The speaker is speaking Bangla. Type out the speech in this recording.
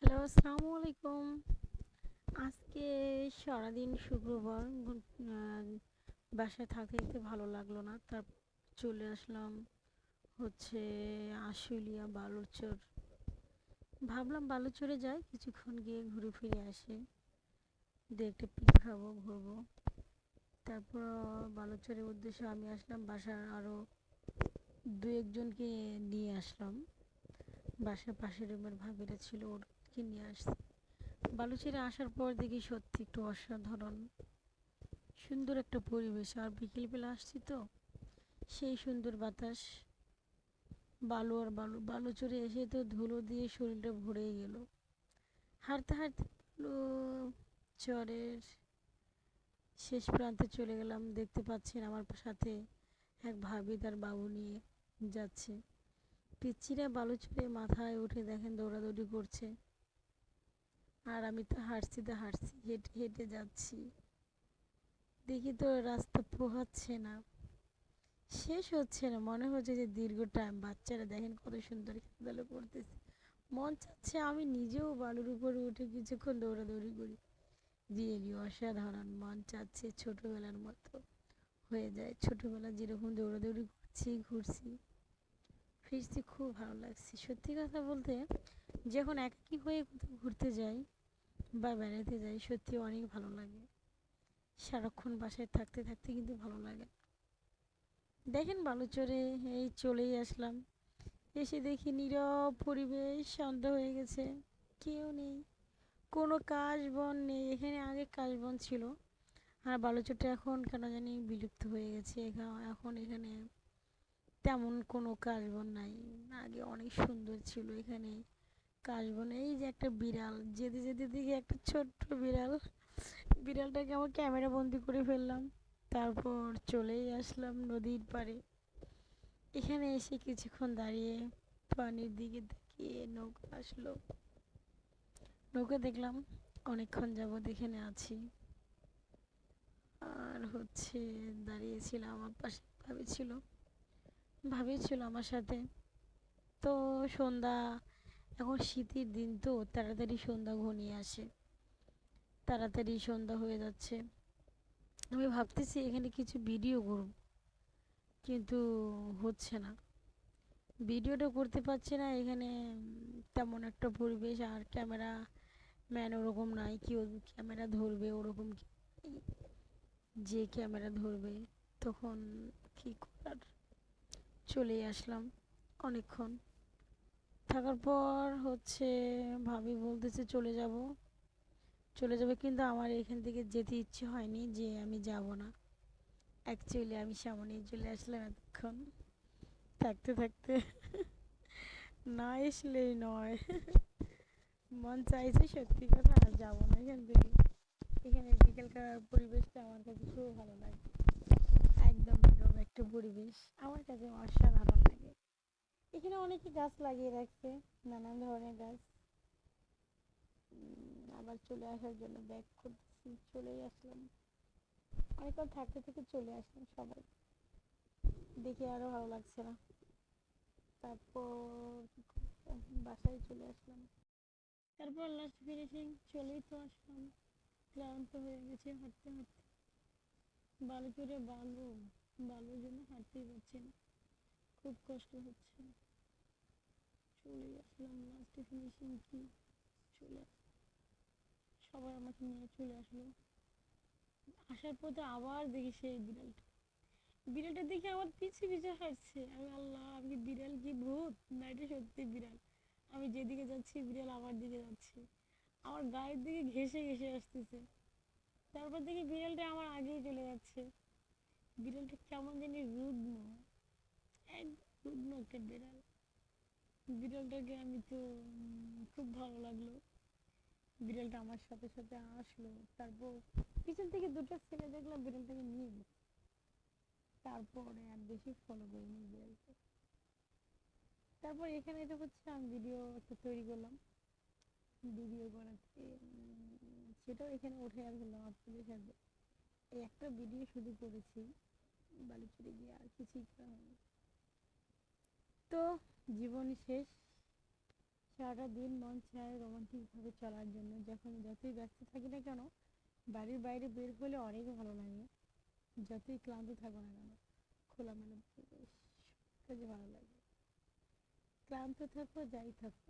হ্যালো, আসসালামু আলাইকুম। আজকে সারাদিন শুক্রবার আহ, বাসায় থাকতে থাকতে ভালো লাগলো না। চলে আসলাম হচ্ছে আশুলিয়া বালুচর। ভাবলাম বালুচরে যাই, কিছুক্ষণ গিয়ে ঘুরে ফিরে আসি, দিয়ে একটা পিক খাবো, ঘুরবো। তারপর বালুচরের উদ্দেশ্যে আমি আসলাম, বাসার আরো দু একজনকে নিয়ে আসলাম। বাসার পাশের রুমের ভাবিরা ছিল, ওদেরকে নিয়ে আসছি। বালুচরে আসার পর দেখি সত্যি একটু অসাধারণ সুন্দর একটা পরিবেশ। আর বিকেলবেলা আসছি তো, সেই সুন্দর বাতাস, বালু আর বালু, বালুচরে এসে তো ধুলো দিয়ে শরীরটা ভরেই গেল। হাঁটতে হাঁটতে বালু চরের শেষ প্রান্তে চলে গেলাম। দেখতে পাচ্ছেন আমার সাথে এক ভাবি তার বাবু নিয়ে যাচ্ছে। পিচ্চিরা বালুচরে মাথায় উঠে দেখেন দৌড়াদৌড়ি করছে, আর আমি তো হাঁটছি, হেঁটে হেঁটে যাচ্ছি। দেখি তো রাস্তা পোহাচ্ছে না, শেষ হচ্ছে না, মনে হচ্ছে যে দীর্ঘ টাইম। বাচ্চারা দেখেন কত সুন্দর খেলাধুলা করতেছে। মন চাচ্ছে আমি নিজেও বালুর উপরে উঠে কিছুক্ষণ দৌড়াদৌড়ি করি। রিয়েলি অসাধারণ, মন চাচ্ছে ছোটবেলার মতো হয়ে যায়। ছোটবেলা যেরকম দৌড়াদৌড়ি করছি, ঘুরছি, ফিরছি, খুব ভালো লাগছে। সত্যি কথা বলতে, যখন একাকী হয়ে কোথাও ঘুরতে যাই বা বেড়াতে যাই, সত্যি অনেক ভালো লাগে। সারাক্ষণ বাসায় থাকতে থাকতে কিন্তু ভালো লাগে। দেখেন বালুচরে এই চলেই আসলাম। এসে দেখি নীরব পরিবেশ, সন্ধ্যা হয়ে গেছে, কেউ নেই, কোনো কাশ বন নেই। এখানে আগে কাশ বন ছিল, আর বালুচরটা এখন কেন জানি বিলুপ্ত হয়ে গেছে। এখন এখানে তেমন কোনো কাশ বন নাই। আগে অনেক সুন্দর ছিল এখানে কাশ বন। এই যে একটা বিড়াল, যেতে যেতে দেখি একটা ছোট্ট বিড়াল, বিড়ালটাকে আমার ক্যামেরা বন্দি করে ফেললাম। তারপর চলেই আসলাম নদীর পাড়ে। এখানে এসে কিছুক্ষণ দাঁড়িয়ে পানির দিকে তাকিয়ে নৌকা আসলো, নৌকা দেখলাম। অনেকক্ষণ যাবৎ এখানে আছি, আর হচ্ছে দাঁড়িয়েছিলাম। আমার পাশে ভাবি ছিল আমার সাথে। তো সন্ধ্যা, এখন শীতের দিন তো তাড়াতাড়ি সন্ধ্যা ঘনিয়ে আসে, তাড়াতাড়ি সন্ধ্যা হয়ে যাচ্ছে। আমি ভাবতেছি এখানে কিছু ভিডিও করব, কিন্তু হচ্ছে না, ভিডিওটা করতে পারছি না এখানে। তেমন একটা পরিবেশ, আর ক্যামেরা ম্যান ওরকম নাই, কেউ ক্যামেরা ধরবে ওরকম যে ক্যামেরা ধরবে, তখন কি করার। চলেই আসলাম। অনেকক্ষণ থাকার পর হচ্ছে ভাবি বলতেছে চলে যাবে, কিন্তু আমার এখান থেকে যেতে ইচ্ছে হয়নি, যে আমি যাব না। অ্যাকচুয়ালি আমি সামনেই চলে আসলাম এতক্ষণ থাকতে থাকতে, না আসলেই নয়। মন চাইছে সত্যি কথা, আর যাবো না এখান থেকে। এখানে বিকেলকার পরিবেশটা আমার কাছে খুব ভালো লাগে। একদম নীরব একটা পরিবেশ, আমার কাছে অসাধারণ লাগে। এখানে অনেকে গাছ লাগিয়ে রাখছে, নানান ধরনের গাছ। আবার চলে আসার জন্য ব্যাক করতেছি, চলেই আসলাম। অনেকক্ষণ থাকতে থেকে চলে আসলাম সবাই, দেখে আরো ভালো লাগছে না। তারপর বাসায় চলে আসলাম। তারপর লাস্ট ফিনিশিং, চলেই তো আসলাম। ক্লান্ত হয়ে গেছে হাঁটতে হাঁটতে। বালুচরে বালু, বালুর জন্য হাঁটতেই পারছি না, খুব কষ্ট হচ্ছে। চলেই আসলাম লাস্ট ফিনিশিং কি, চলে সবাই আমাকে নিয়ে চলে আসলো। আসার পথে আবার দেখি সেই বিড়ালটা, বিড়ালটা দেখে আমার পিছে পিছে হাঁটছে। আমি আল্লাহ, আমি বিড়াল কি ভূত, না এটা সত্যি বিড়াল। আমি যেদিকে যাচ্ছি বিড়াল আমার দিকে যাচ্ছে, আমার গায়ের দিকে ঘেসে ঘেসে আসতেছে। তারপর দেখি বিড়ালটা আমার আগেই চলে যাচ্ছে। বিড়ালটা কেমন জানি রুগ্ন, এক রুগ্ন একটা বিড়াল। বিড়ালটাকে আমি তো খুব ভালো লাগলো। বিড়ালটা আমার সাথে সাথে আসলো। তারপর পিছন থেকে দুটো ছেলে দেখলাম বিড়ালটাকে নিয়ে গেছে। তারপরে আর বেশি ফলো করিনি বিড়ালকে। তারপর এখানে তো হচ্ছে আমি ভিডিও একটা তৈরি করলাম। ভিডিও করাতে সেটাও এখানে উঠে আর ফেললাম আপনাদের সাথে। এই একটা ভিডিও শুধু করেছি বালুচরে গিয়ে, আর কিছুই করা হয়নি। তো জীবন শেষ, সারাটা দিন মন চায় রোমান্টিকভাবে চলার জন্য, যখন যতই ব্যস্ত থাকি না কেন বাড়ির বাইরে বের হলে অনেক ভালো লাগে। যতই ক্লান্ত থাকো না কেন, খোলামেলা পরিবেশ, সব কাজে ভালো লাগে। ক্লান্ত থাকো যাই থাকো।